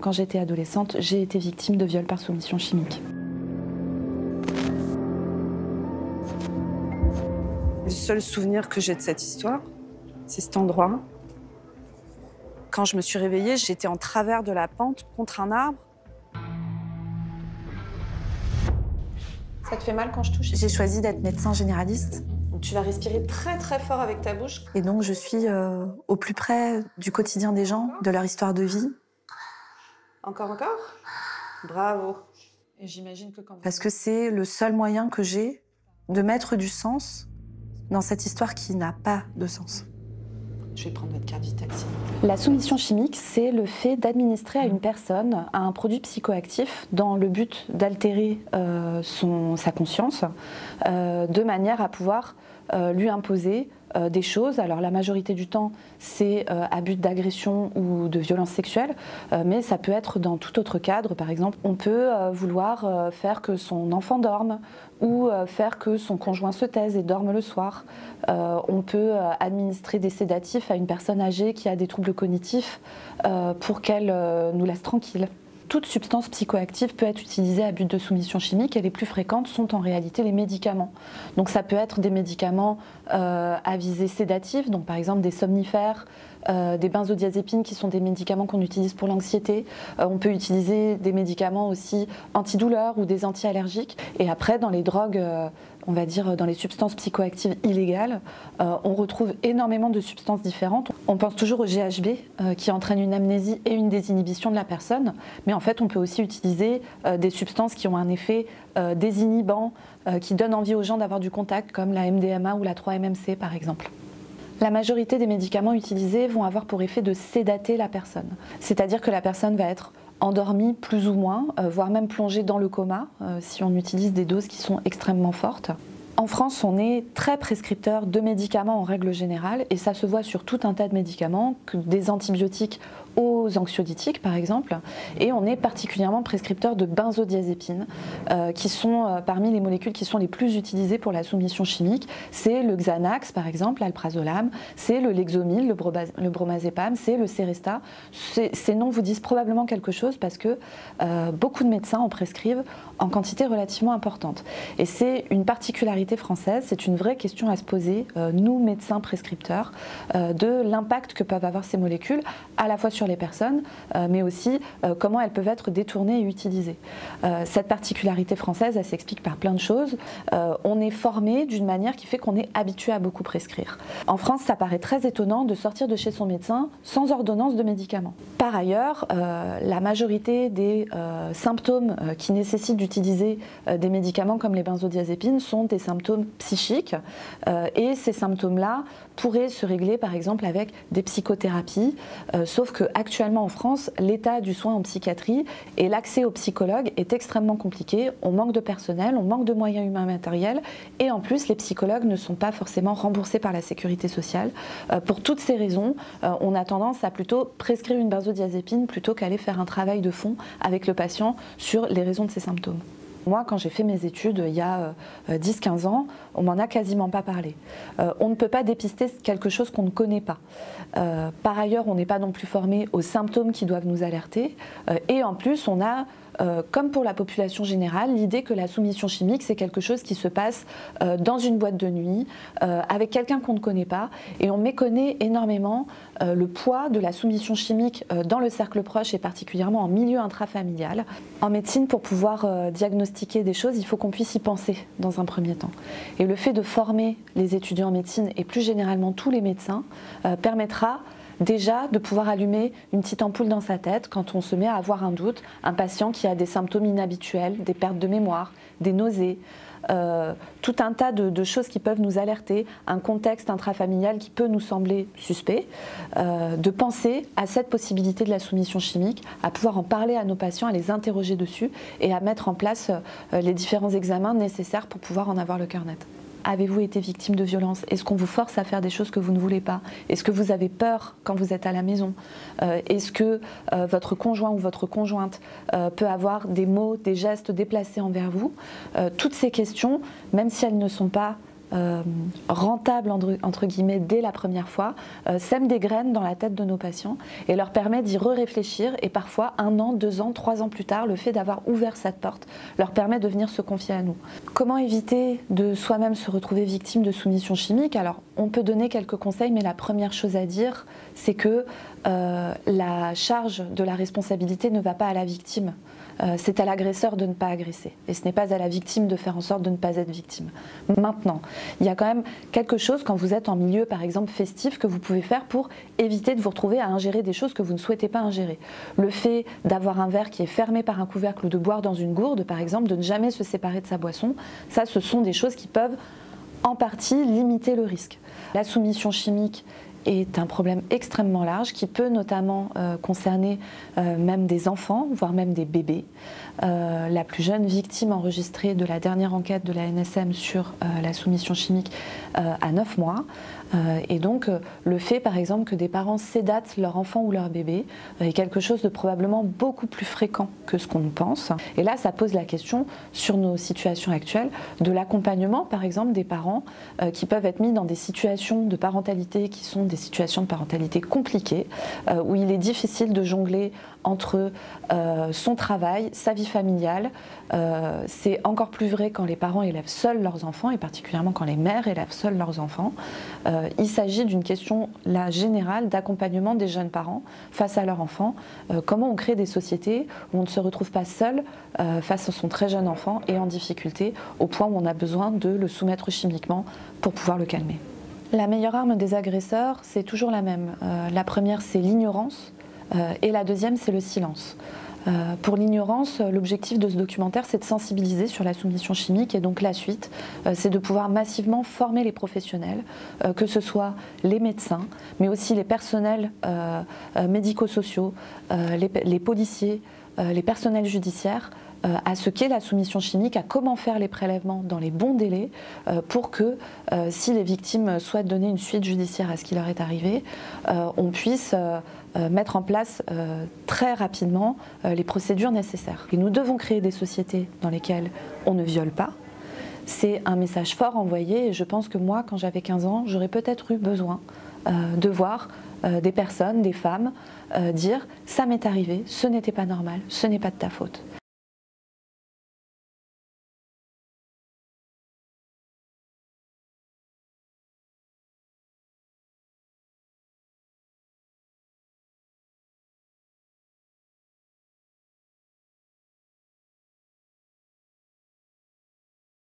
Quand j'étais adolescente, j'ai été victime de viol par soumission chimique. Le seul souvenir que j'ai de cette histoire, c'est cet endroit. Quand je me suis réveillée, j'étais en travers de la pente contre un arbre. Ça te fait mal quand je touche? J'ai choisi d'être médecin généraliste. Donc tu vas respirer très très fort avec ta bouche. Et donc je suis au plus près du quotidien des gens, de leur histoire de vie. Encore? Bravo. Et j'imagine que quand... Parce que c'est le seul moyen que j'ai de mettre du sens dans cette histoire qui n'a pas de sens. Je vais prendre votre carte vitale. La soumission chimique, c'est le fait d'administrer à une personne un produit psychoactif dans le but d'altérer sa conscience, de manière à pouvoir lui imposer des choses. Alors la majorité du temps, c'est à but d'agression ou de violence sexuelle, mais ça peut être dans tout autre cadre. Par exemple, on peut vouloir faire que son enfant dorme ou faire que son conjoint se taise et dorme le soir. On peut administrer des sédatifs à une personne âgée qui a des troubles cognitifs pour qu'elle nous laisse tranquille. Toute substance psychoactive peut être utilisée à but de soumission chimique et les plus fréquentes sont en réalité les médicaments. Donc ça peut être des médicaments à visée sédative, donc par exemple des somnifères, des benzodiazépines qui sont des médicaments qu'on utilise pour l'anxiété. On peut utiliser des médicaments aussi antidouleurs ou des anti-allergiques. Et après, dans les drogues, on va dire dans les substances psychoactives illégales, on retrouve énormément de substances différentes. On pense toujours au GHB qui entraîne une amnésie et une désinhibition de la personne, mais en fait on peut aussi utiliser des substances qui ont un effet désinhibant, qui donnent envie aux gens d'avoir du contact, comme la MDMA ou la 3-MMC par exemple. La majorité des médicaments utilisés vont avoir pour effet de sédater la personne, c'est-à-dire que la personne va être endormie plus ou moins, voire même plongée dans le coma si on utilise des doses qui sont extrêmement fortes. En France, on est très prescripteur de médicaments en règle générale et ça se voit sur tout un tas de médicaments, des antibiotiques aux anxiolytiques par exemple, et on est particulièrement prescripteur de benzodiazépines qui sont parmi les molécules qui sont les plus utilisées pour la soumission chimique. C'est le Xanax par exemple, l'alprazolam, c'est le Lexomil, le bromazépam, c'est le Seresta. Ces noms vous disent probablement quelque chose parce que beaucoup de médecins en prescrivent en quantité relativement importante. Et c'est une particularité française, c'est une vraie question à se poser, nous médecins prescripteurs, de l'impact que peuvent avoir ces molécules, à la fois sur les personnes, mais aussi comment elles peuvent être détournées et utilisées. Cette particularité française, elle s'explique par plein de choses. On est formé d'une manière qui fait qu'on est habitué à beaucoup prescrire. En France, ça paraît très étonnant de sortir de chez son médecin sans ordonnance de médicaments. Par ailleurs, la majorité des symptômes qui nécessitent d'utiliser des médicaments comme les benzodiazépines sont des symptômes psychiques et ces symptômes-là pourraient se régler par exemple avec des psychothérapies, sauf qu'actuellement en France, l'état du soin en psychiatrie et l'accès aux psychologues est extrêmement compliqué. On manque de personnel, on manque de moyens humains matériels et en plus les psychologues ne sont pas forcément remboursés par la sécurité sociale. Pour toutes ces raisons, on a tendance à plutôt prescrire une benzodiazépine plutôt qu'aller faire un travail de fond avec le patient sur les raisons de ses symptômes. Moi, quand j'ai fait mes études il y a 10-15 ans, on m'en a quasiment pas parlé. On ne peut pas dépister quelque chose qu'on ne connaît pas. Par ailleurs, on n'est pas non plus formé aux symptômes qui doivent nous alerter. Et en plus, on a, comme pour la population générale, l'idée que la soumission chimique, c'est quelque chose qui se passe dans une boîte de nuit, avec quelqu'un qu'on ne connaît pas. Et on méconnaît énormément le poids de la soumission chimique dans le cercle proche et particulièrement en milieu intrafamilial. En médecine, pour pouvoir diagnostiquer des choses, il faut qu'on puisse y penser dans un premier temps. Et le fait de former les étudiants en médecine et plus généralement tous les médecins permettra déjà de pouvoir allumer une petite ampoule dans sa tête quand on se met à avoir un doute, un patient qui a des symptômes inhabituels, des pertes de mémoire, des nausées, tout un tas de choses qui peuvent nous alerter, un contexte intrafamilial qui peut nous sembler suspect, de penser à cette possibilité de la soumission chimique, à pouvoir en parler à nos patients, à les interroger dessus et à mettre en place les différents examens nécessaires pour pouvoir en avoir le cœur net. Avez-vous été victime de violence? Est-ce qu'on vous force à faire des choses que vous ne voulez pas? Est-ce que vous avez peur quand vous êtes à la maison? Est-ce que votre conjoint ou votre conjointe peut avoir des mots, des gestes déplacés envers vous? Toutes ces questions, même si elles ne sont pas rentable entre guillemets dès la première fois, sème des graines dans la tête de nos patients et leur permet d'y réfléchir, et parfois 1 an, 2 ans, 3 ans plus tard, le fait d'avoir ouvert cette porte leur permet de venir se confier à nous. Comment éviter de soi-même se retrouver victime de soumission chimique? Alors on peut donner quelques conseils, mais la première chose à dire, c'est que la charge de la responsabilité ne va pas à la victime. C'est à l'agresseur de ne pas agresser. Et ce n'est pas à la victime de faire en sorte de ne pas être victime. Maintenant, il y a quand même quelque chose quand vous êtes en milieu, par exemple, festif, que vous pouvez faire pour éviter de vous retrouver à ingérer des choses que vous ne souhaitez pas ingérer. Le fait d'avoir un verre qui est fermé par un couvercle ou de boire dans une gourde, par exemple, de ne jamais se séparer de sa boisson, ça, ce sont des choses qui peuvent en partie limiter le risque. La soumission chimique est un problème extrêmement large qui peut notamment concerner même des enfants, voire même des bébés. La plus jeune victime enregistrée de la dernière enquête de la NSM sur la soumission chimique à 9 mois. Et donc le fait par exemple que des parents sédatent leur enfant ou leur bébé est quelque chose de probablement beaucoup plus fréquent que ce qu'on pense. Et là ça pose la question sur nos situations actuelles de l'accompagnement par exemple des parents qui peuvent être mis dans des situations de parentalité qui sont des situations de parentalité compliquées, où il est difficile de jongler entre son travail, sa vie familiale. C'est encore plus vrai quand les parents élèvent seuls leurs enfants, et particulièrement quand les mères élèvent seuls leurs enfants. Il s'agit d'une question là, générale d'accompagnement des jeunes parents face à leurs enfants. Comment on crée des sociétés où on ne se retrouve pas seul face à son très jeune enfant et en difficulté, au point où on a besoin de le soumettre chimiquement pour pouvoir le calmer. La meilleure arme des agresseurs, c'est toujours la même. La première, c'est l'ignorance, et la deuxième, c'est le silence. Pour l'ignorance, l'objectif de ce documentaire, c'est de sensibiliser sur la soumission chimique, et donc la suite, c'est de pouvoir massivement former les professionnels, que ce soit les médecins, mais aussi les personnels médico-sociaux, les policiers, les personnels judiciaires, à ce qu'est la soumission chimique, à comment faire les prélèvements dans les bons délais pour que, si les victimes souhaitent donner une suite judiciaire à ce qui leur est arrivé, on puisse mettre en place très rapidement les procédures nécessaires. Et nous devons créer des sociétés dans lesquelles on ne viole pas. C'est un message fort envoyé, et je pense que moi, quand j'avais 15 ans, j'aurais peut-être eu besoin de voir des personnes, des femmes, dire « ça m'est arrivé, ce n'était pas normal, ce n'est pas de ta faute ».